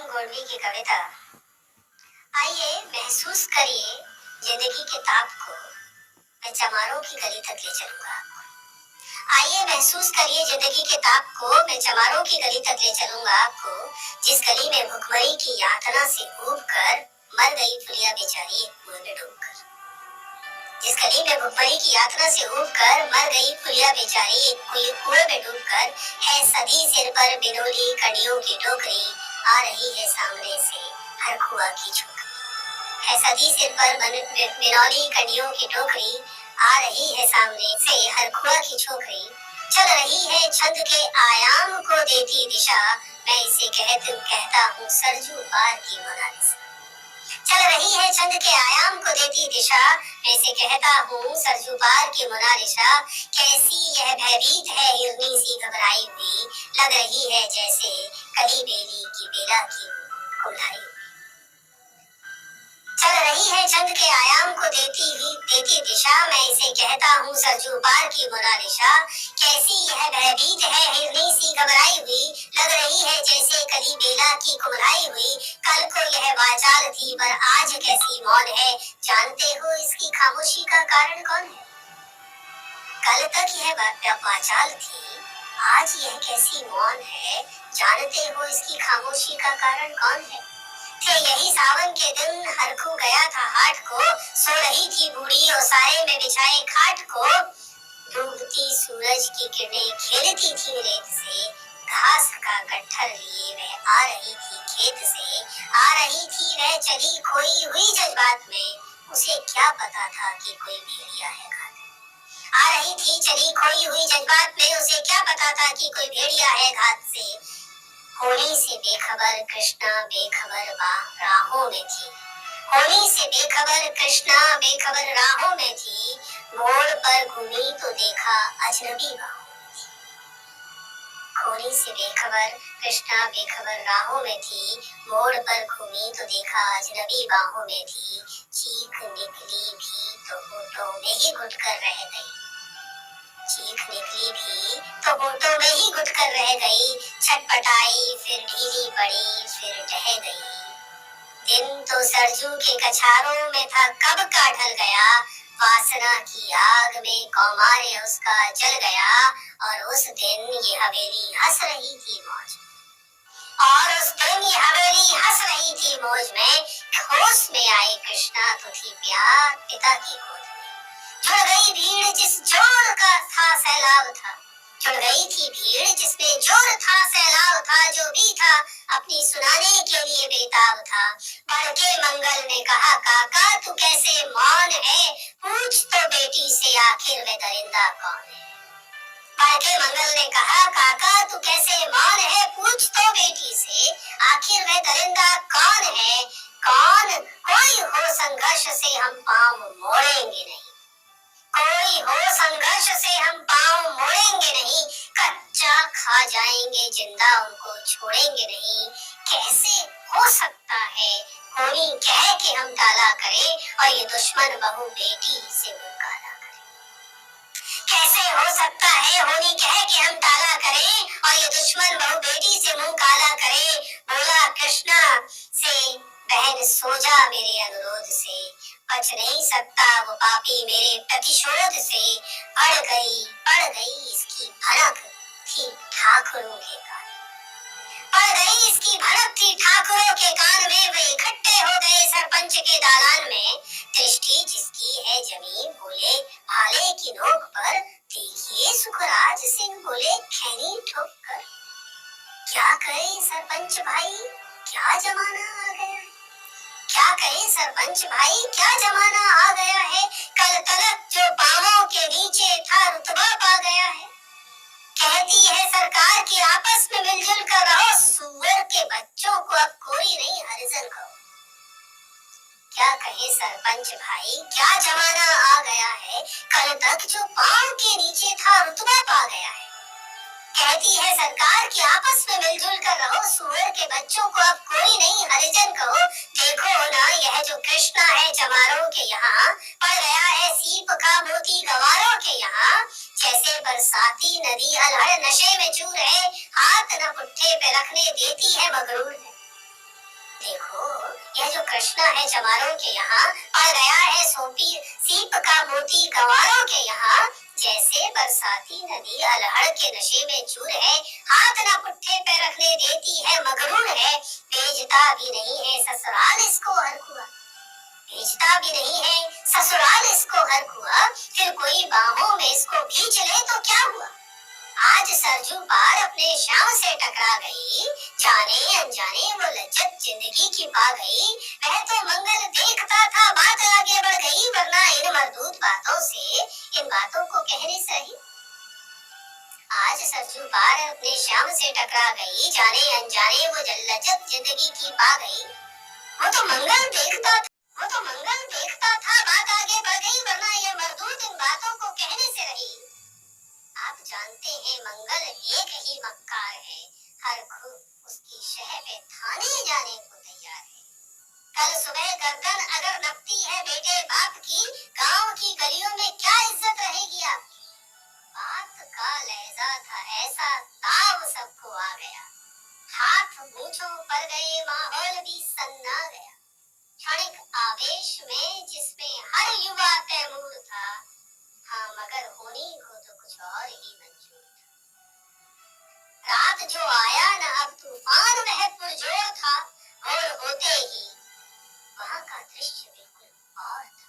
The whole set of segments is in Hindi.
राम गोडवी की कविता। आइए महसूस करिए जिंदगी के ताप को, मैं चमारों की गली तक ले चलूंगा आपको। आइए महसूस करिए जिंदगी के ताप को, मैं चमारों की गली तक ले चलूंगा आपको। जिस गली में भुखमरी की यातना से ऊब कर मर गई फुलिया बेचारी एक कुएं में डूबकर। जिस गली में भुखमरी की यातना से ऊब कर मर गई फुलिया बेचारी एक कुएं में डूबकर, है सदी सिर पर बिनोली कड़ियों की टोकरी, आ रही है सामने से हर खुआ की छोकरी। है सदी सिर पर बिनौली कड़ियों की टोकरी, आ रही है सामने से हर खुआ की छोकरी। चल रही है छंद के आयाम को देती दिशा, मैं इसे कहता हूँ सरजू पार की मोनालिसा। चल रही है छंद के आयाम को देती दिशा, मैं इसे कहता हूँ सरजू पार की मोनालिसा। कैसी यह भयभीत है हिरनी सी घबराई हुई, लग रही है जैसे कली बेली की बेला की कुल्हाड़ी। चल रही है छंद के आयाम को देती दिशा, मैं इसे कहता हूँ सरजू पार की मोनालिसा। कैसी यह भयभीत है हिरनी सी घबराई हुई, लग रही है जैसे कली बेला की कुम्हलाई हुई। कल को यह वाचाल थी पर आज कैसी मौन है, जानते हो इसकी खामोशी का कारण कौन है? कल तक यह वाचाल थी, आज यह कैसी मौन है, जानते हो इसकी खामोशी का कारण कौन है? थे यही सावन के दिन हरखू गया था हाट को, सो रही थी बूढ़ी और साये में बिछाए खाट को। डूबती सूरज की किरणें खेलती थी रेत से, घास का गट्ठर लिए वह आ रही थी खेत से। आ रही थी वह चली खोई हुई जज्बात में, उसे क्या पता था कि कोई भेड़िया है घात में। आ रही थी चली खोई हुई जज्बात में, उसे क्या पता था कि कोई भेड़िया है घात से। होली से बेखबर कृष्णा बेखबर राहों में थी, होली से बेखबर कृष्णा बेखबर राहों में थी। मोड़ पर घूमी तो देखा अजनबी बाहों में थी। होली से बेखबर कृष्णा बेखबर राहों में थी, मोड़ पर घूमी तो देखा अजनबी बाहों में थी। चीख निकली भी तो होठों में ही घुट कर रह गई, चीख निकली भी तो होठों में ही घुट कर रह गई। छटपटाई फिर ढीली पड़ी फिर ढह गई। दिन तो सरजू के कछारों में था कब का ढल गया, वासना की आग में कौमार्य उसका जल गया। और उस दिन ये हवेली हंस रही थी मौज में, और उस दिन ये हवेली हंस रही थी मौज में। होश में आए कृष्णा तो थी प्यार पिता की गोद में। जुड़ गई भीड़ जिस जोर का था सैलाब था, जुड़ गई थी भीड़ जिसमें जोर था सैलाब था। जो भी था अपनी सुनाने के लिए बेताब था। बढ़ के मंगल ने कहा काका तू कैसे मौन है, पूछ तो बेटी से आखिर वे दरिंदा कौन है। बढ़ के मंगल ने कहा काका तू कैसे मौन है, पूछ तो बेटी से आखिर वे दरिंदा कौन है। कौन कोई हो संघर्ष से हम पांव मोड़ेंगे नहीं, कोई हो संघर्ष से हम पांव मोड़ेंगे नहीं। कच्चा खा जाएंगे जिंदा उनको छोड़ेंगे नहीं। कैसे हो सकता है होनी कह के हम टाला करें, और ये दुश्मन बहू बेटी से मुंह काला करे। कैसे हो सकता है होनी कह के हम टाला करें, और ये दुश्मन बहू बेटी से मुंह काला करे। बोला कृष्णा से बहन सो जा मेरे अनुरोध से, बच नहीं सकता वो पापी मेरे प्रतिशोध से। पड़ गई इसकी भनक थी ठाकुरों के कान, पड़ गई इसकी भनक थी ठाकुरों के कान में। वे इकट्ठे हो गए सरपंच के दालान में, दृष्टि जिसकी है जमीन बोले भाले की नोक पर। देखिए सुखराज सिंह बोले खैनी ठोक कर, क्या करे सरपंच भाई क्या जमाना आ गया है, क्या कहे सरपंच भाई क्या जमाना आ गया है। कल तलक जो पांवों के नीचे था रुतबा पा गया है। कहती है सरकार की आपस में मिलजुल कर रहो, सूअर के बच्चों को अब कोई नहीं हरिजन कहो। क्या कहे सरपंच भाई क्या जमाना आ गया है, कल तक जो पांव के नीचे था रुतबा पा गया है। कहती है सरकार की आपस में मिलजुल कर रहो, सूअर के बच्चों को अब कोई नहीं हरिजन कहो। देखो ना यह जो कृष्णा है चमारों के यहाँ, पड़ गया है सीप का मोती गवारों के यहाँ। जैसे बरसाती नदी अलहड़ नशे में चूर है, हाथ न पुट्ठे पे रखने देती है मगरूर है। देखो, यह जो कृष्ण है चमारों के यहाँ पड़ गया है सोपी सीप का मोती गंवारों के यहाँ। जैसे बरसाती नदी अल्हड़ के नशे में चूर है, हाथ न पुट्ठे पे रखने देती है मगरूर है। बेचता भी नहीं है ससुराल इसको हर कुआ, बेचता भी नहीं है ससुराल इसको हर कुआ। फिर कोई बाहों में इसको खींच ले तो क्या हुआ। आज सरजू पार अपने श्याम से टकरा गई, जाने अनजाने वो लज्जत जिंदगी की पा गई। वह तो मंगल देखता था बात आगे बढ़ गई, वरना इन मरदूत बातों से इन बातों को कहने सही। आज सरजू पार अपने श्याम से टकरा गई, जाने अनजाने वो लज्जत जिंदगी की पा गई। वो तो मंगल देखता था, वो तो मंगल देखता था बात आगे बढ़ गई, वरना ये मरदूत इन बातों को कहने से रही। आप जानते हैं मंगल एक ही मक्कार है, हर खुद उसकी शह पे थाने जाने को तैयार है। कल सुबह गर्दन अगर नपती है बेटे बाप की, गांव की गलियों में क्या इज्जत रहेगी आपकी। बात का लहजा था ऐसा ताव सबको आ गया, हाथ मूंछों पर गए माहौल भी सन्ना गया। क्षणिक आवेश में जिसमें हर युवा तैमूर था, हाँ मगर होने को तो कुछ और ही मंजूर था। रात जो आया न अब तूफान वह पुरजोर था, और होते ही वहाँ का दृश्य बिल्कुल और था।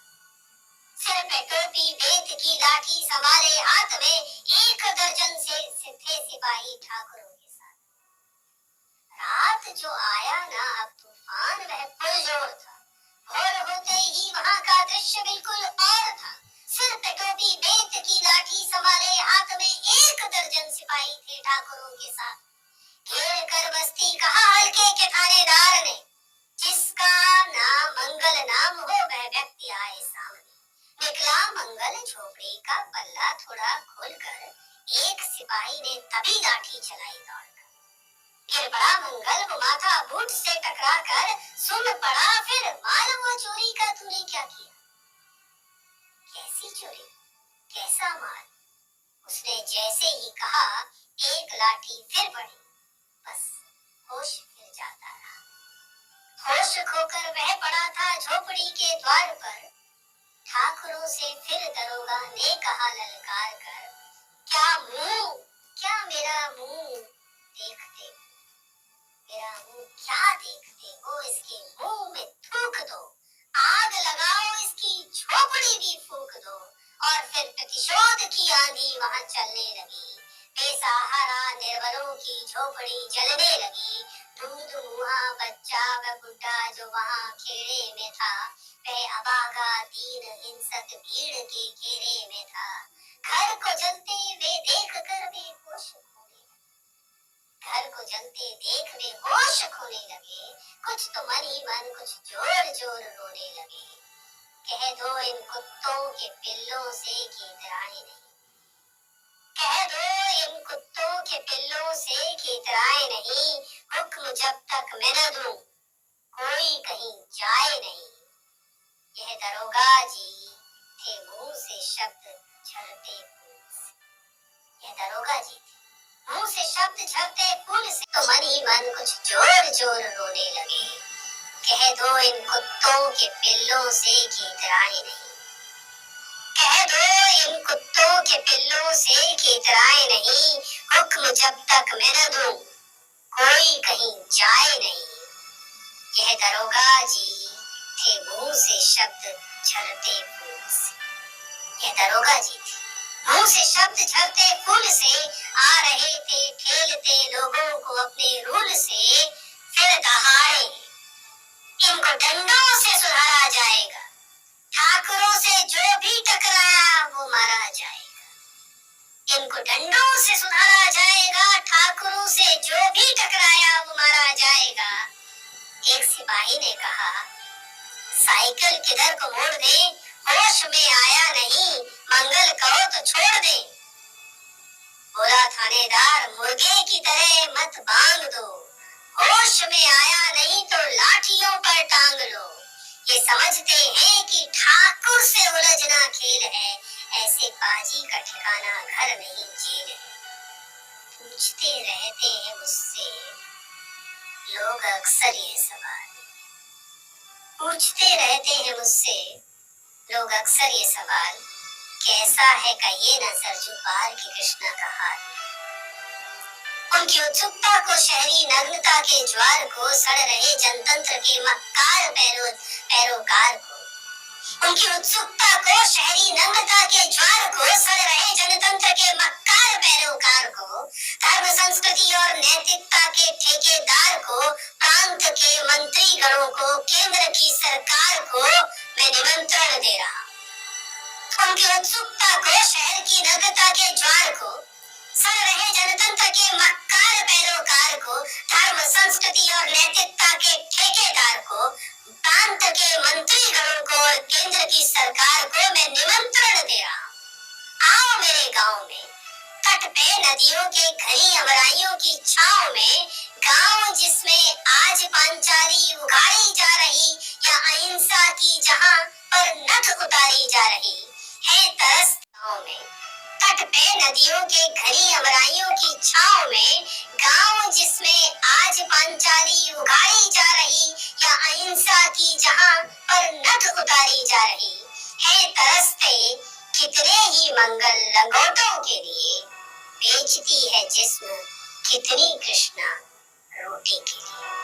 सिर पे टोपी बेत की लाठी संभाले हाथ में, एक दर्जन से थे सिपाही ठाकुरों के साथ। रात जो आया न अब तूफान वह पुरजोर था, और होते ही वहाँ का दृश्य बिल्कुल और था। सिर पे टोपी बेत की लाठी संभाले हाथ में, एक दर्जन सिपाही थे ठाकुरों के साथ। घेर कर बस्ती कहा हल्के के थानेदार ने, जिसका नाम मंगल नाम हो वह व्यक्ति आए सामने। निकला मंगल झोपड़ी का पल्ला थोड़ा खोलकर, एक सिपाही ने तभी लाठी चलाई दौड़कर। गिर पड़ा मंगल वो माथा बूट से टकरा कर, सुन पड़ा फिर मालूम वो चोरी का तूने क्या किया। कैसी चोरी, कैसा माल, उसने जैसे ही कहा एक लाठी फिर पड़ी, बस होश फिर जाता रहा। होश खोकर वह पड़ा था झोपड़ी के द्वार पर। ठाकुरों से फिर दरोगा ने कहा ललकार कर, क्या मुंह, क्या मेरा मुंह देखते, मेरा मुंह क्या देखते हो, इसके मुंह में थूक दो, आग लगाओ इसकी झोपड़ी भी फूंक दो। और फिर प्रतिशोध की आंधी वहां चलने लगी, बेसहारा निर्बलों की झोपड़ी जलने लगी। दूध मुहा बच्चा व बुढ़ा जो वहां खेड़े में था, वह अबागा दीन हिंसक भीड़ के घेरे में था। घर को जलते वे देख कर बेहोश होने लगे, घर को जलते देख वे होश खोने लगे। कुछ तो मन ही मन कुछ जोर जोर रोने लगे। कह दो इन कुत्तों के पिल्लों से कि इतराए नहीं, कह दो इन कुत्तों के पिल्लों से कि इतराए नहीं। हुक्म जब तक मैं न दूं कोई कहीं जाए नहीं। यह दरोगा जी थे मुंह से शब्द झरते फूल से, यह दरोगा जी थे मुंह से शब्द झरते फूल से। तो मन ही मन कुछ जोर जोर रोने लगे। कह दो इन कुत्तों के पिल्लों से कि इतराए नहीं, कह दो इन कुत्तों के पिल्लों से कि इतराए नहीं। हुक्म जब तक मैं न दूं कोई कहीं जाए नहीं। यह दरोगा जी थे मुंह से शब्द झरते फूल से, यह दरोगा जी थे मुंह से शब्द झरते फूल से। आ रहे थे ठेलते लोगों को अपने रूल से। फिर दहाड़े इनको डंडों से सुधारा जाएगा, ठाकुरों से जो भी टकराया वो मारा जाएगा। इनको डंडों से सुधारा जाएगा, ठाकुरों से जो भी टकराया वो मारा जाएगा। एक सिपाही ने कहा, साइकिल किधर को मोड़ दे, होश में आया नहीं, मंगल कहो तो छोड़ दे। बोला थानेदार, मुर्गे की तरह मत बांग दो, होश में आया नहीं तो लाठियों पर टांग लो। ये समझते हैं कि ठाकुर से उलझना खेल है, ऐसे पाजी का ठिकाना घर नहीं जेल है। पूछते रहते हैं मुझसे लोग अक्सर ये सवाल पूछते रहते हैं मुझसे। लोग अक्सर ये सवाल, कैसा है कहिए न सरजू पार की कृष्णा का हाल। उनकी उत्सुकता को, शहरी नग्नता के ज्वार को, सड़ रहे जनतंत्र के मक्कार पैरोकार को। उनकी उत्सुकता को, शहरी नग्नता के ज्वार को, सड़ रहे जनतंत्र के मक्कार पैरोकार को, धर्म संस्कृति और नैतिकता के ठेकेदार को, प्रांत के मंत्री गणों को, केंद्र की सरकार को मैं निमंत्रण दे रहा हूं। उनकी उत्सुकता को, शहर की नग्नता के ज्वार को, सड़ रहे जनतंत्र के मक्कार पैरोकार को, धर्म संस्कृति और नैतिकता के ठेकेदार को, प्रांत के मंत्री गणों को और केंद्र की सरकार को मैं निमंत्रण दे रहा हूं। आओ मेरे गांव में, तट पे नदियों के घनी अमराइयों की छांव में, गांव जिसमें आज पांचाली उगाड़ी जा रही या अहिंसा की जहां पर नख उतारी जा रही है, तरस गांव में, तट पे नदियों के घनी अमराइयों की छांव में, गांव जिसमें आज पांचाली उगाड़ी जा रही या अहिंसा की जहां पर नख उतारी जा रही है, तरसते कितने ही मंगल लंगोटों के लिए, बेचती है जिस्म कितनी कृष्णा रोटी के लिए।